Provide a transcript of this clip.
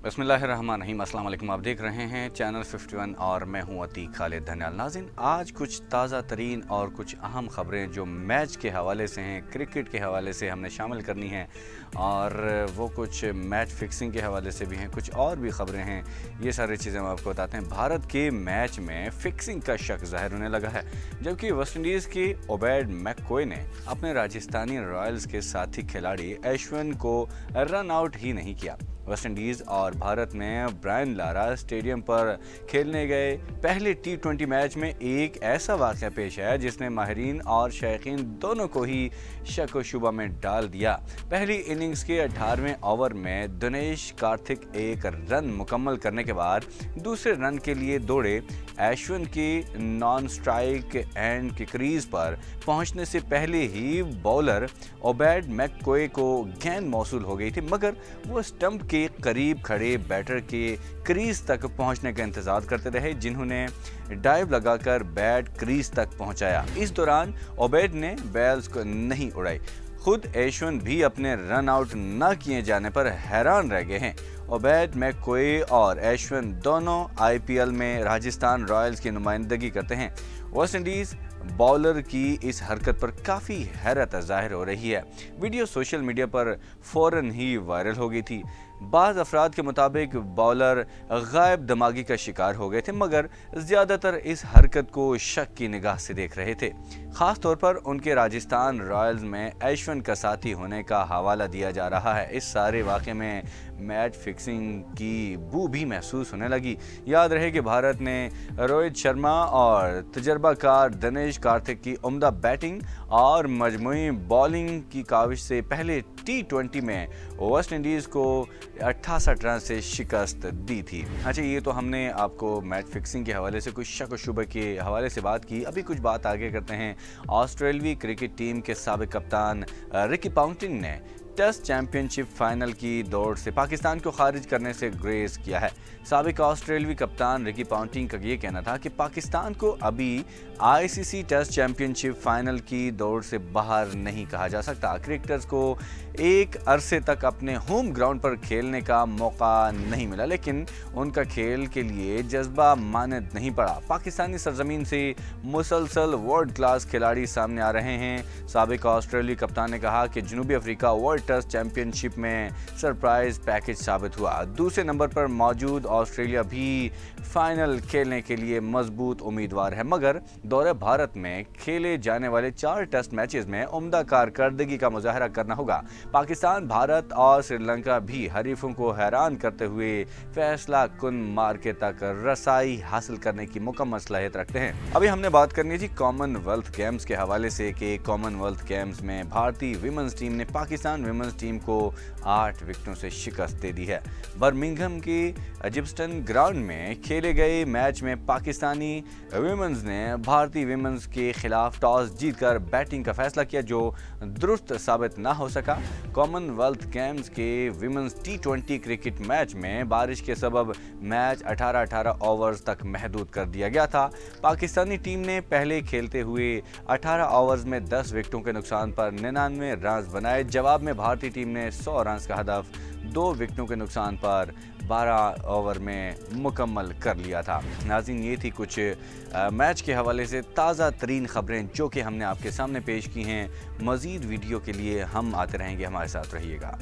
बिस्मिल्लाहिर्रहमानिर्रहीम। अस्सलाम वालेकुम। आप देख रहे हैं चैनल 51 और मैं हूं अतीक खालिद धन्याल। नाज़रीन, आज कुछ ताज़ा तरीन और कुछ अहम ख़बरें जो मैच के हवाले से हैं, क्रिकेट के हवाले से हमने शामिल करनी हैं और वो कुछ मैच फिक्सिंग के हवाले से भी हैं, कुछ और भी ख़बरें हैं। ये सारी चीज़ें हम आपको बताते हैं। भारत के मैच में फिक्सिंग का शक ज़ाहिर होने लगा है, जबकि वेस्ट इंडीज़ के ओबैड मैककॉय ने अपने राजस्थानी रॉयल्स के साथी खिलाड़ी अश्विन को रन आउट ही नहीं किया। वेस्ट इंडीज़ और भारत में ब्रायन लारा स्टेडियम पर खेलने गए पहले T20 मैच में एक ऐसा वाक़या पेश आया जिसने माहिरीन और शायकीन दोनों को ही शक व शुबा में डाल दिया। पहली इनिंग्स के 18वें ओवर में दिनेश कार्तिक एक रन मुकम्मल करने के बाद दूसरे रन के लिए दौड़े। अश्विन की नॉन स्ट्राइक एंड के क्रीज पर पहुंचने से पहले ही बॉलर ओबैड मैककॉय को गेंद मौसूल हो गई थी, मगर वो स्टंप के करीब खड़े बैटर के क्रीज तक पहुंचने का इंतजार करते रहे, जिन्होंने डाइव लगाकर बैट क्रीज तक पहुंचाया। इस दौरान ओबैड ने बैल्स को नहीं उड़ाई। खुद अश्विन भी अपने रन आउट न किए जाने पर हैरान रह गए हैं। ओबैड मैककॉय और अश्विन दोनों IPL में राजस्थान रॉयल्स की नुमाइंदगी करते हैं। वेस्ट इंडीज़ बॉलर की इस हरकत पर काफ़ी हैरत ज़ाहिर हो रही है। वीडियो सोशल मीडिया पर फ़ौरन ही वायरल हो गई थी। बाज़ अफराद के मुताबिक बॉलर गायब दिमागी का शिकार हो गए थे, मगर ज़्यादातर इस हरकत को शक की निगाह से देख रहे थे। ख़ास तौर पर उनके राजस्थान रॉयल्स में अश्विन का साथी होने का हवाला दिया जा रहा है। इस सारे वाक़े में मैच फिक्सिंग की बू भी महसूस होने लगी। याद रहे कि भारत ने रोहित शर्मा और तजर्बाकार दिनेश कार्तिक की उम्दा बैटिंग और मजमूई बॉलिंग की काविश से पहले T20 में वेस्ट इंडीज़ को 68 रन से शिकस्त दी थी। अच्छा, ये तो हमने आपको मैच फिक्सिंग के हवाले से कुछ शक व शुबे के हवाले से बात की। अभी कुछ बात आगे करते हैं। ऑस्ट्रेलवी क्रिकेट टीम के साबिक कप्तान रिकी पॉन्टिंग ने टेस्ट चैंपियनशिप फाइनल की दौड़ से पाकिस्तान को खारिज करने से गुरेज किया है। साबिक ऑस्ट्रेलवी कप्तान रिकी पॉन्टिंग का ये कहना था कि पाकिस्तान को अभी ICC टेस्ट चैंपियनशिप फाइनल की दौड़ से बाहर नहीं कहा जा सकता। क्रिकेटर्स को एक अरसे तक अपने होम ग्राउंड पर खेलने का मौका नहीं मिला, लेकिन उनका खेल के लिए जज्बा मानद नहीं पड़ा। पाकिस्तानी सरजमीन से मुसलसल वर्ल्ड क्लास खिलाड़ी सामने आ रहे हैं। साबिक ऑस्ट्रेलियाई कप्तान ने कहा कि जनूबी अफ्रीका वर्ल्ड टेस्ट चैंपियनशिप में सरप्राइज पैकेज साबित हुआ। दूसरे नंबर पर मौजूद ऑस्ट्रेलिया भी फाइनल खेलने के लिए मजबूत उम्मीदवार है, मगर दौरे भारत में खेले जाने वाले 4 टेस्ट मैचेस में उम्दा कारकर्दगी का मुजाहरा करना होगा। पाकिस्तान, भारत और श्रीलंका भी हरीफों को हैरान करते हुए फैसला कुन मार्के तक रसाई हासिल करने की मुकम्मल सलाहियत रखते हैं। अभी हमने बात करनी थी कॉमनवेल्थ गेम्स के हवाले से कि कॉमनवेल्थ गेम्स में भारतीय विमेंस टीम ने पाकिस्तान विमेंस टीम को 8 विकेटों से शिकस्त दे दी है। बर्मिंघम के एजिप्टन ग्राउंड में खेले गए मैच में पाकिस्तानी विमेंस ने भारतीय विमेंस के खिलाफ टॉस जीतकर बैटिंग का फैसला किया, जो दुरुस्त साबित ना हो सका। कॉमनवेल्थ गेम्स के विमेंस T20 क्रिकेट मैच में बारिश के सबब मैच 18 ओवर्स तक महदूद कर दिया गया था। पाकिस्तानी टीम ने पहले खेलते हुए 18 ओवर्स में 10 विकेटों के नुकसान पर 99 रन बनाए। जवाब में भारतीय टीम ने 100 रन का हदफ 2 विकेटों के नुकसान पर 12 ओवर में मुकम्मल कर लिया था। नाज़रीन, ये थी कुछ मैच के हवाले से ताज़ा तरीन ख़बरें जो कि हमने आपके सामने पेश की हैं। मज़ीद वीडियो के लिए हम आते रहेंगे, हमारे साथ रहिएगा।